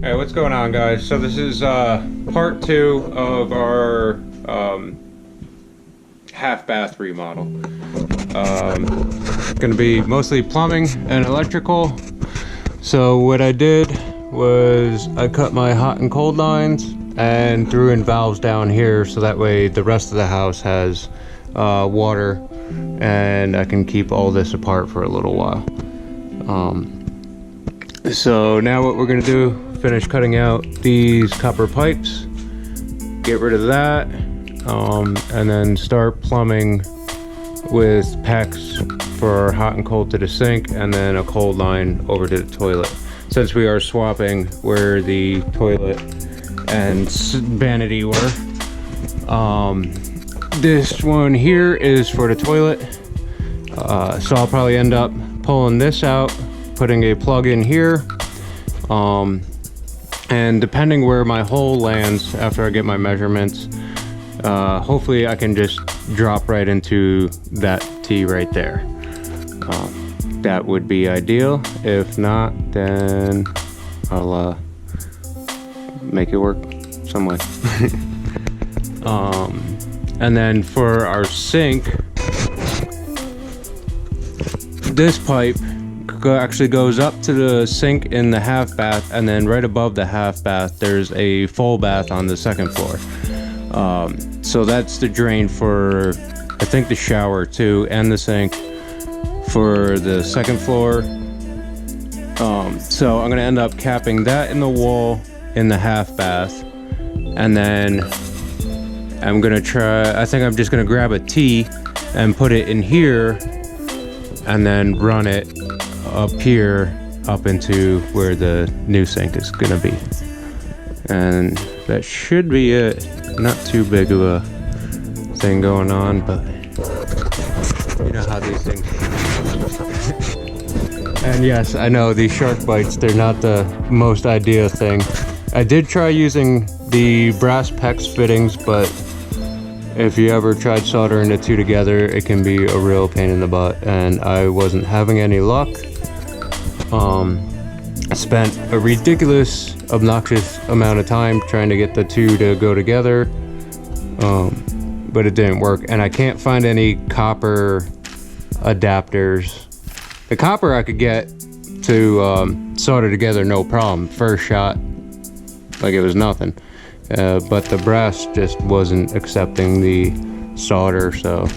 Hey, what's going on, guys? So this is part 2 of our half bath remodel. Gonna be mostly plumbing and electrical. So what I did was I cut my hot and cold lines and threw in valves down here, so that way the rest of the house has water and I can keep all this apart for a little while. So now what we're gonna do, finish cutting out these copper pipes, get rid of that, and then start plumbing with PEX for hot and cold to the sink, and then a cold line over to the toilet, since we are swapping where the toilet and vanity were. This one here is for the toilet, so I'll probably end up pulling this out, putting a plug in here, and depending where my hole lands after I get my measurements, hopefully I can just drop right into that T right there. That would be ideal. If not, then I'll make it work some way. And then for our sink, this pipe actually goes up to the sink in the half bath, and then right above the half bath there's a full bath on the second floor. So that's the drain for, I think, the shower too, and the sink for the second floor. So I'm gonna end up capping that in the wall in the half bath, and then I'm gonna try, I think I'm just gonna grab a T and put it in here and then run it up here up into where the new sink is gonna be, and that should be it. Not too big of a thing going on, but you know how these things and yes, I know these shark bites, they're not the most ideal thing. I did try using the brass PEX fittings, but if you ever tried soldering the two together, it can be a real pain in the butt, and I wasn't having any luck. I spent a ridiculous, obnoxious amount of time trying to get the two to go together, but it didn't work, and I can't find any copper adapters. The copper I could get to solder together no problem, first shot, like it was nothing. But the brass just wasn't accepting the solder, so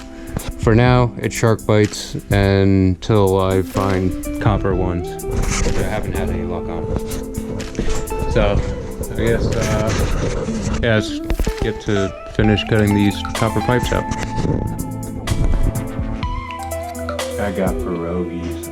for now it's shark bites until I find copper ones, which I haven't had any luck on. So I guess yeah, let's get to finish cutting these copper pipes out. I got pierogies.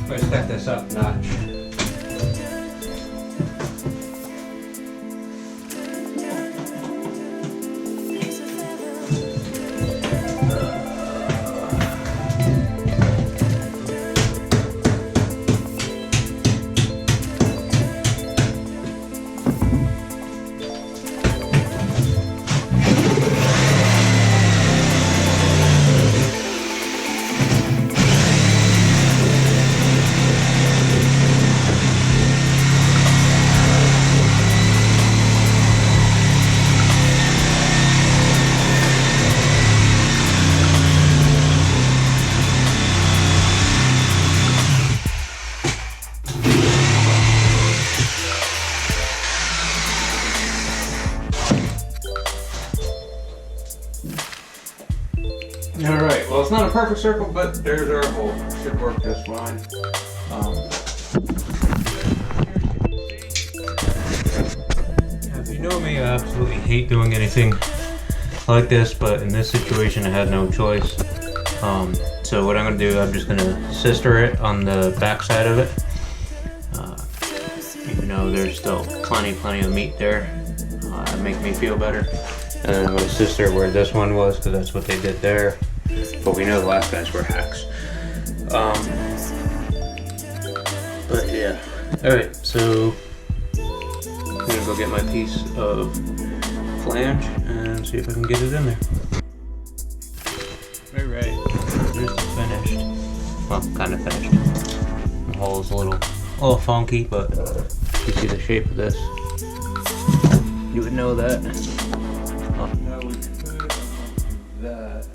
Let's step this up a notch. All right. Well, it's not a perfect circle, but there's our hole. Should work just fine. If you know me, I absolutely hate doing anything like this, but in this situation, I had no choice. So what I'm gonna do, I'm just gonna sister it on the back side of it. Even though there's still plenty of meat there, make me feel better. And then I'm gonna sister where this one was, because that's what they did there. But we know the last guys were hacks. But yeah. Alright, so I'm gonna go get my piece of flange and see if I can get it in there. Alright, this is finished. Well, kind of finished. The hole is a little funky, but you see the shape of this. You would know that. No, we could do that.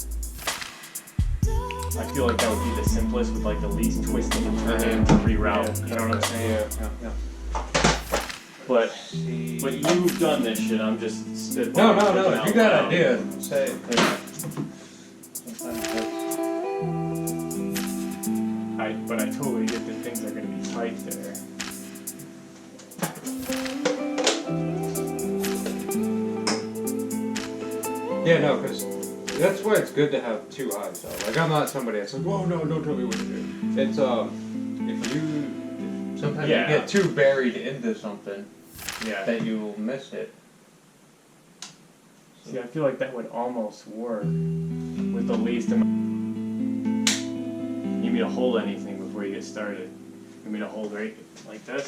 I feel like that would be the simplest with like the least twisting and turning to reroute. You know what I'm saying? Yeah. But you've done this shit. I'm just spitballing. No. You got ideas. Say it. But I totally get that things are going to be tight there. Yeah, no, because that's why it's good to have two eyes, though. Like, I'm not somebody that's like, whoa, no, don't tell me what to do. It's, if you, sometimes you get too buried into something, that you will miss it. See, I feel like that would almost work with the least amount. You need me to hold anything before you get started? You need me to hold right like this?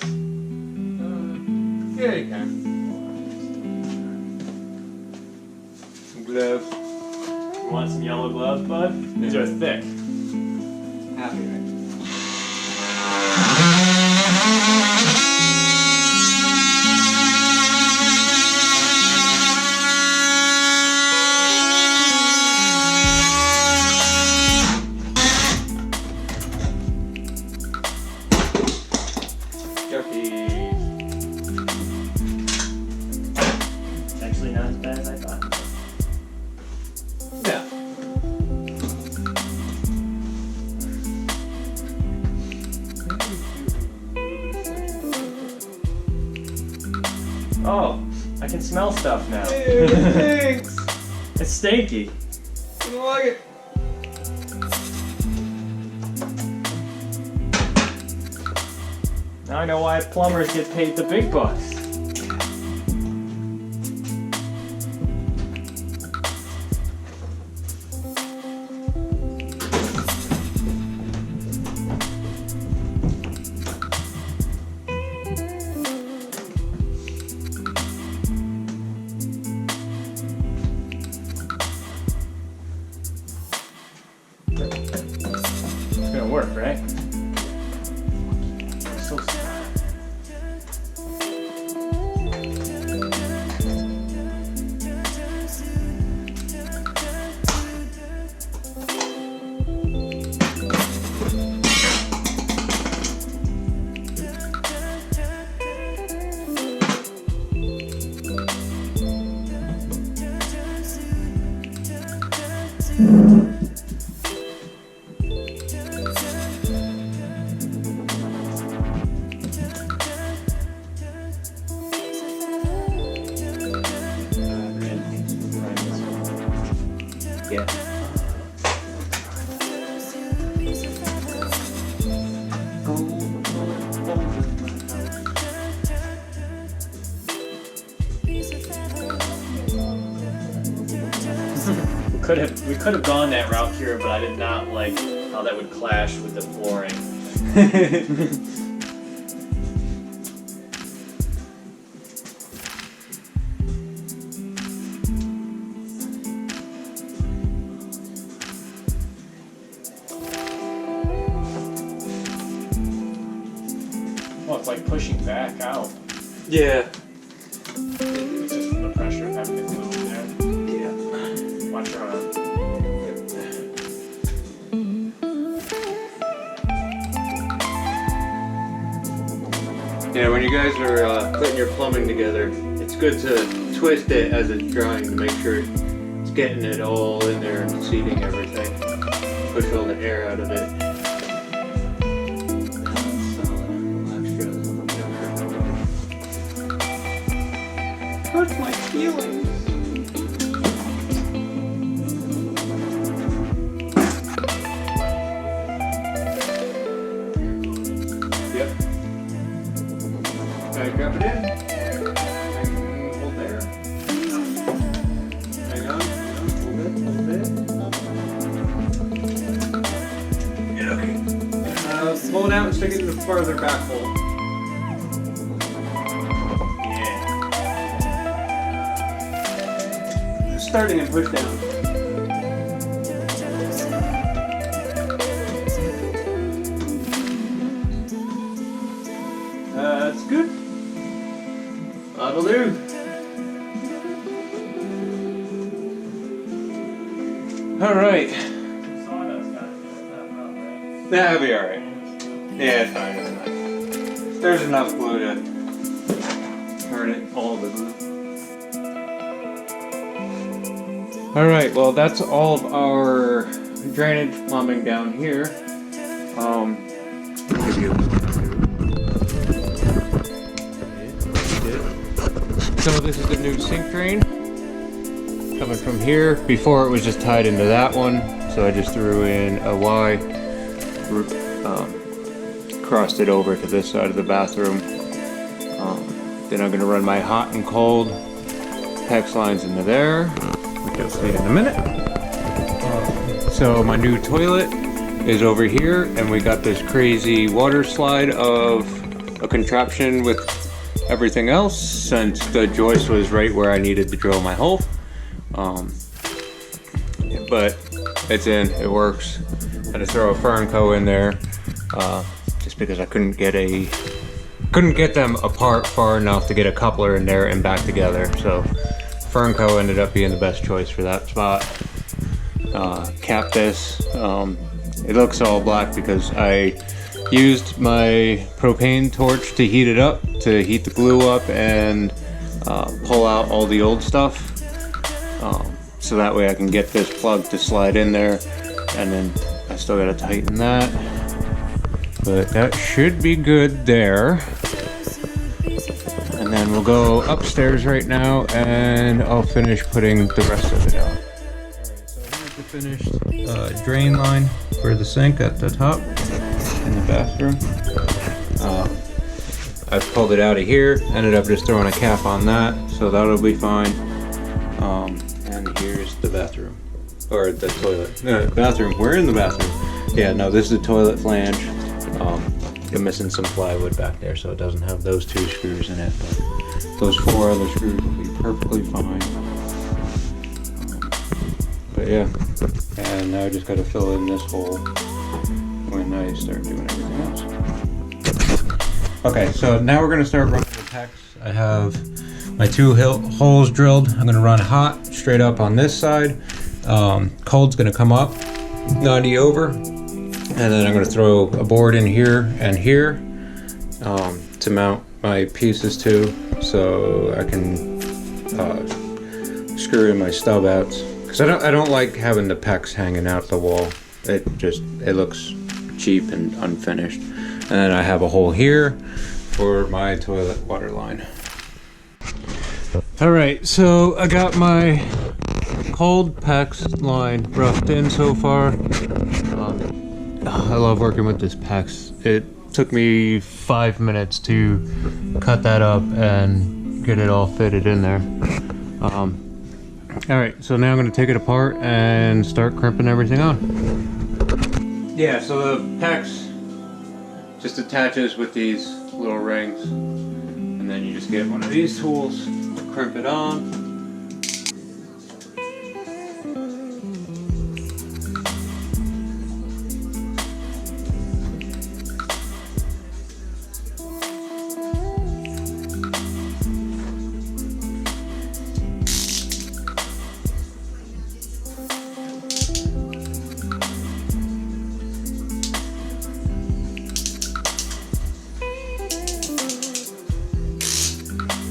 Yeah, you can. Some gloves. You want some yellow gloves, bud? These are thick. Happy, right? It's actually not as bad as I thought. Yeah. Oh, I can smell stuff now. Ew, thanks. It's stinky. I don't like it. Now I know why plumbers get paid the big bucks. It's gonna work, right? So smart. Yeah. We could have gone that route here, but I did not like how that would clash with the flooring. Well, it's like pushing back out. Yeah. It's just from the pressure of having it move there. Yeah. Watch your arm. Yeah, when you guys are putting your plumbing together, it's good to twist it as it's drying to make sure it's getting it all in there and seating everything. Push all the air out of it. Hurts my feelings. Yep. Gotta drop it in. Hold there. Hang on. Hold it. Yeah, okay. Pull it out and stick it in the farther back hole. Starting and push down. That's good. That'll do. All right. That'll be all right. Yeah, it's fine. It's fine. There's enough glue to turn it all the glue. All right, well, that's all of our drainage plumbing down here. So this is the new sink drain coming from here. Before it was just tied into that one, so I just threw in a Y, crossed it over to this side of the bathroom. Then I'm gonna run my hot and cold PEX lines into there. You'll see in a minute. So my new toilet is over here, and we got this crazy water slide of a contraption with everything else, since the joist was right where I needed to drill my hole. But it's in, it works. I had to throw a Fernco in there, just because I couldn't get them apart far enough to get a coupler in there and back together. So Fernco ended up being the best choice for that spot. Capped this. It looks all black because I used my propane torch to heat it up, to heat the glue up and pull out all the old stuff. So that way I can get this plug to slide in there, and then I still gotta tighten that. But that should be good there. And then we'll go upstairs right now, and I'll finish putting the rest of it out. Alright, so here's the finished drain line for the sink at the top in the bathroom. I've pulled it out of here, ended up just throwing a cap on that, so that'll be fine. And here's the bathroom, or the toilet. No, bathroom, we're in the bathroom. Yeah, no, this is the toilet flange. I'm missing some plywood back there, so it doesn't have those 2 screws in it, but those 4 other screws will be perfectly fine. But yeah, and now I just got to fill in this hole when I start doing everything else. Okay, so now we're going to start running the PEX. I have my 2 holes drilled. I'm going to run hot straight up on this side. Cold's going to come up, 90 over. And then I'm going to throw a board in here and here to mount my pieces to, so I can screw in my stub outs. Because I don't like having the PEX hanging out the wall. It looks cheap and unfinished. And then I have a hole here for my toilet water line. All right, so I got my cold PEX line roughed in so far. I love working with this PEX. It took me 5 minutes to cut that up and get it all fitted in there. Alright, so now I'm going to take it apart and start crimping everything on. Yeah, so the PEX just attaches with these little rings, and then you just get one of these tools to crimp it on.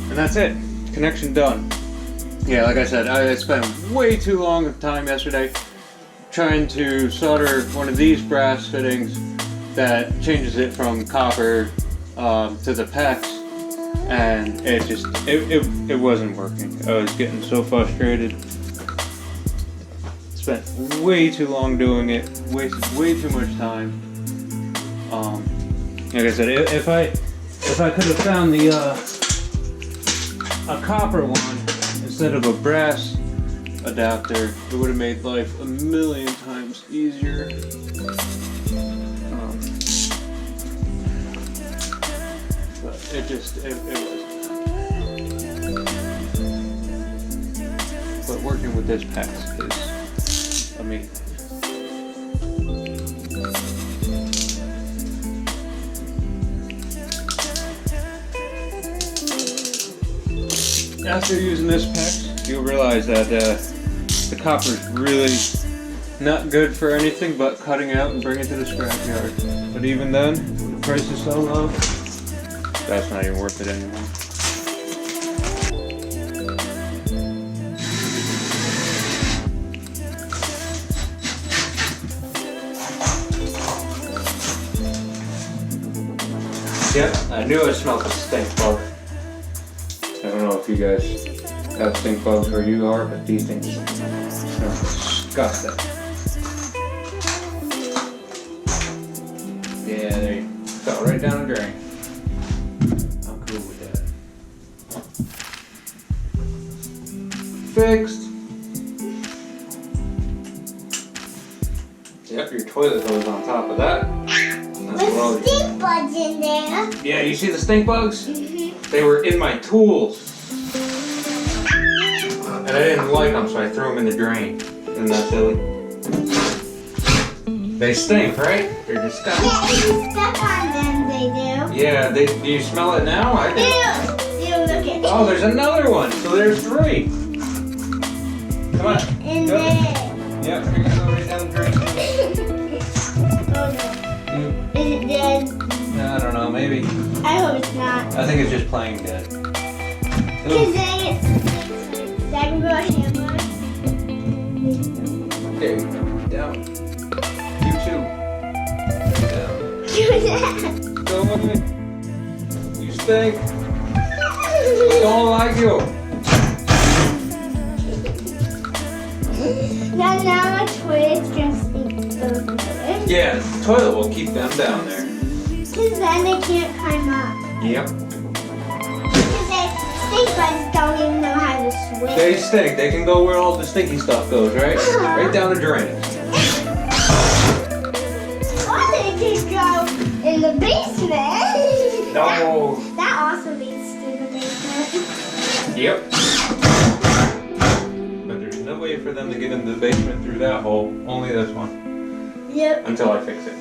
And that's it. Connection done. Yeah, like I said, I spent way too long of time yesterday trying to solder one of these brass fittings that changes it from copper to the PEX, and it wasn't working. I was getting so frustrated. Spent way too long doing it, wasted way too much time. Like I said, if I could have found the a copper one instead of a brass adapter, it would have made life a million times easier. But it wasn't. But working with this PEX is amazing. After using this PEX, you'll realize that the copper is really not good for anything but cutting out and bringing it to the scrapyard. But even then, the price is so low, that's not even worth it anymore. Yep, I knew I smelled the stink bug. I don't know if you guys have stink bugs where you are, but these things smell disgusting. Yeah, they fell right down the drain. I'm cool with that. Fixed. Yep, your toilet goes on top of that. With stink bugs in there. Yeah, you see the stink bugs? Mm-hmm. They were in my tools. And I didn't like them, so I threw them in the drain. Isn't that silly? They stink, right? They're disgusting. Yeah, if you step on them, they do. Yeah, do you smell it now? I do. Ew, look at it. Oh, there's another one. So there's 3. Come on. In Go. there. Yep, you're gonna go right down the drain. Oh no. Is it dead? I don't know, maybe. I hope it's not. I think it's just plain dead. Because then it's second row hammer. Okay, down. You too. Down. Go away. You stink. We don't like you. Now my toilet's gonna stink those in there. Yeah, the toilet will keep them down there. Because then they can't climb up. Yep. Because stink bugs don't even know how to swim. They stink. They can go where all the stinky stuff goes, right? Right down the drain. Or they can go in the basement. No. That also leads to the basement. Yep. But there's no way for them to get into the basement through that hole. Only this one. Yep. Until I fix it.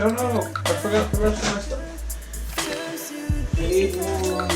Oh no, I forgot the rest of my stuff. I need more.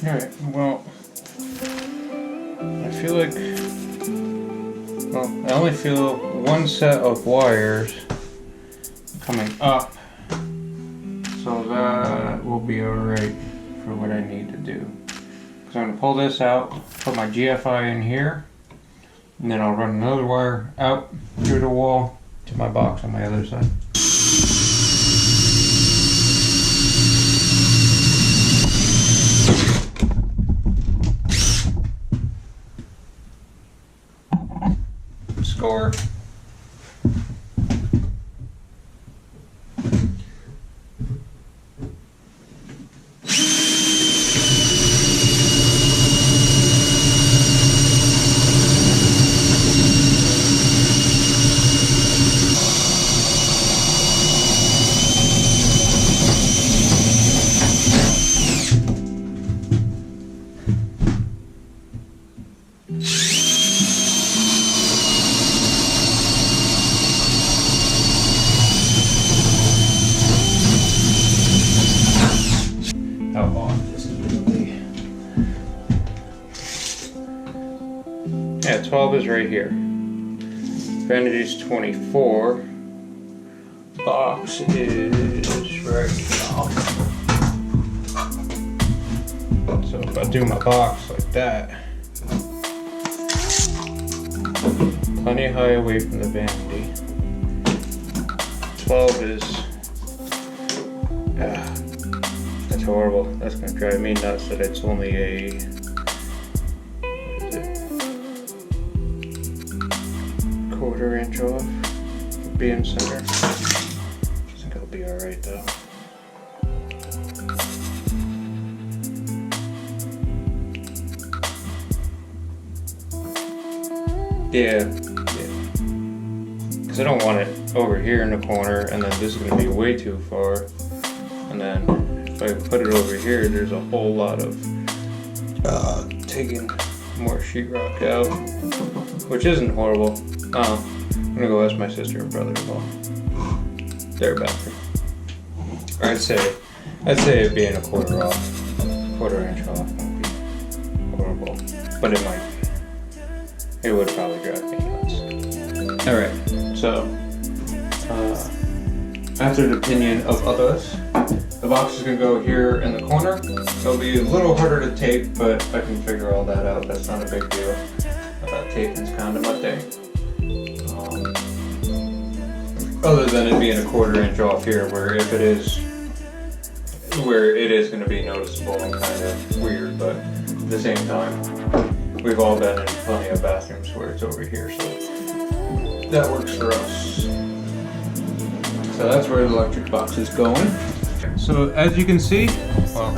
Alright, well, I feel like, well, I only feel one set of wires coming up, so that will be alright for what I need to do. So I'm going to pull this out, put my GFI in here, and then I'll run another wire out through the wall to my box on my other side. Score. How off this is really. Yeah, 12 is right here. Vanity's 24. Box is right now. So if I do my box like that, plenty high away from the vanity. 12 is, that's horrible. That's gonna drive me nuts that it's only a, what is it, 1/4 inch off being center. I think it'll be alright though. Yeah, because I don't want it over here in the corner, and then this is going to be way too far. And then if I put it over here, there's a whole lot of taking more sheetrock out, which isn't horrible. I'm gonna go ask my sister and brother-in-law their bathroom. Or I'd say it being a 1/4 off, 1/4 inch off won't be horrible, but it might be. It would probably drive me nuts. Alright, so after the opinion of others, the box is going to go here in the corner. It'll be a little harder to tape, but I can figure all that out. That's not a big deal. Taping's kind of my thing. Other than it being a 1/4 inch off here, where it is going to be noticeable and kind of weird, but at the same time, we've all been in plenty of bathrooms where it's over here, so that works for us. So that's where the electric box is going. So as you can see, well,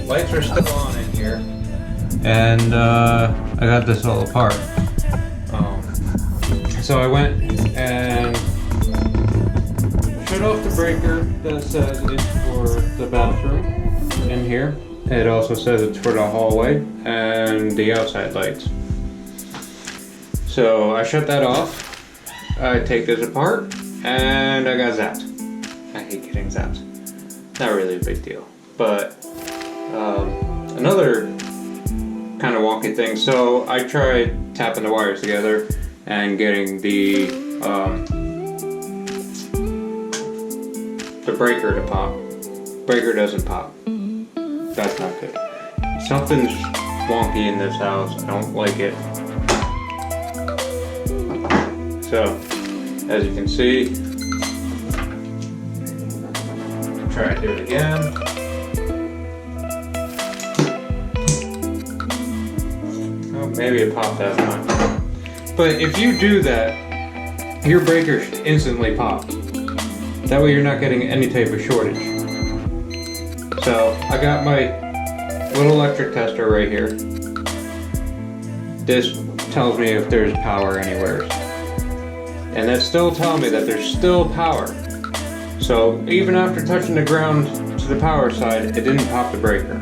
lights are still on in here, and I got this all apart. So I went and shut off the breaker that says it's for the bathroom in here. It also says it's for the hallway and the outside lights. So I shut that off. I take this apart and I got zapped. I hate getting zapped. Not really a big deal. But another kind of wonky thing. So I tried tapping the wires together and getting the breaker to pop. Breaker doesn't pop. That's not good. Something's wonky in this house. I don't like it. So, as you can see, try to do it again. Oh, maybe it popped that time. But if you do that, your breaker should instantly pop. That way you're not getting any type of shortage. So I got my little electric tester right here. This tells me if there's power anywhere. And that's still telling me that there's still power. So even after touching the ground to the power side, it didn't pop the breaker.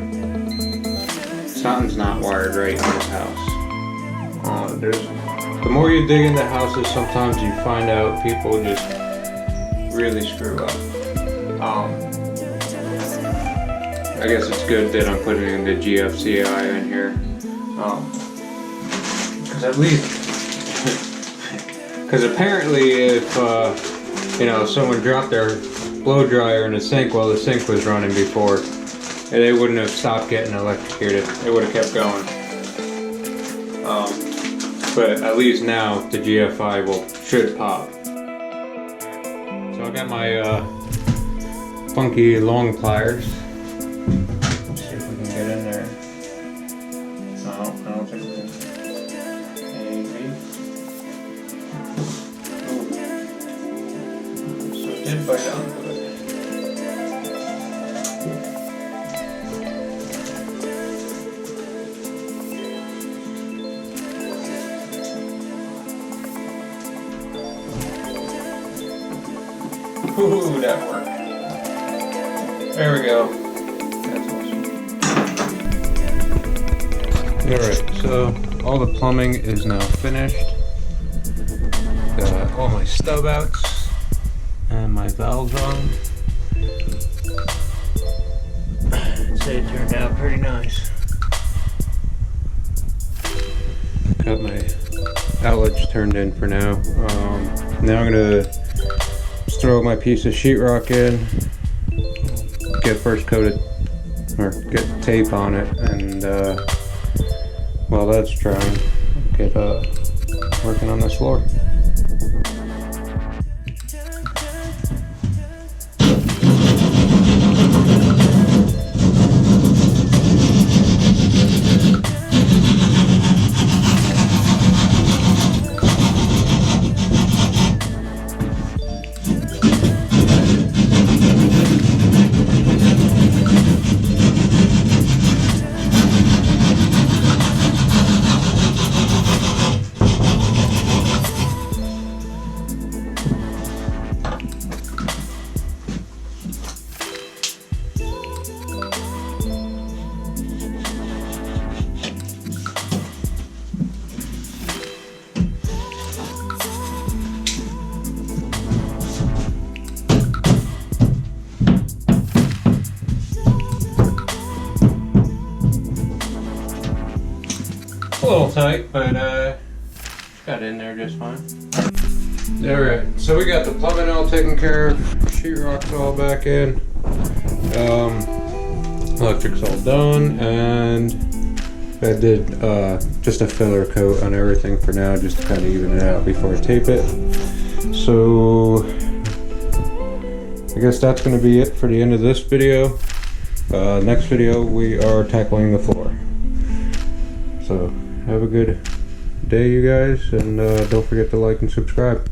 Something's not wired right in this house. The more you dig into houses, sometimes you find out people just really screw up. I guess it's good that I'm putting in the GFCI in here. Because at least, because apparently if, you know, someone dropped their blow dryer in a sink while the sink was running before, they wouldn't have stopped getting electrocuted. It would have kept going. But at least now the GFI should pop. So I got my funky long pliers. Let's see if we can get in there. No, I don't think we can. Maybe. Ooh. So it did bite onto it. Ooh, that worked. There we go. That's awesome. Alright, so all the plumbing is now finished. Got all my stub outs and my valves on. I'd say it turned out pretty nice. Got my outlets turned in for now. Now I'm gonna throw my piece of sheetrock in, get first coated, or get tape on it, and while that's drying, get working on this floor. A little tight, but got in there just fine. Alright, so we got the plumbing all taken care of, sheetrock's all back in, electric's all done, and I did just a filler coat on everything for now, just to kind of even it out before I tape it. So I guess that's going to be it for the end of this video. Next video we are tackling the floor. So have a good day, you guys, and don't forget to like and subscribe.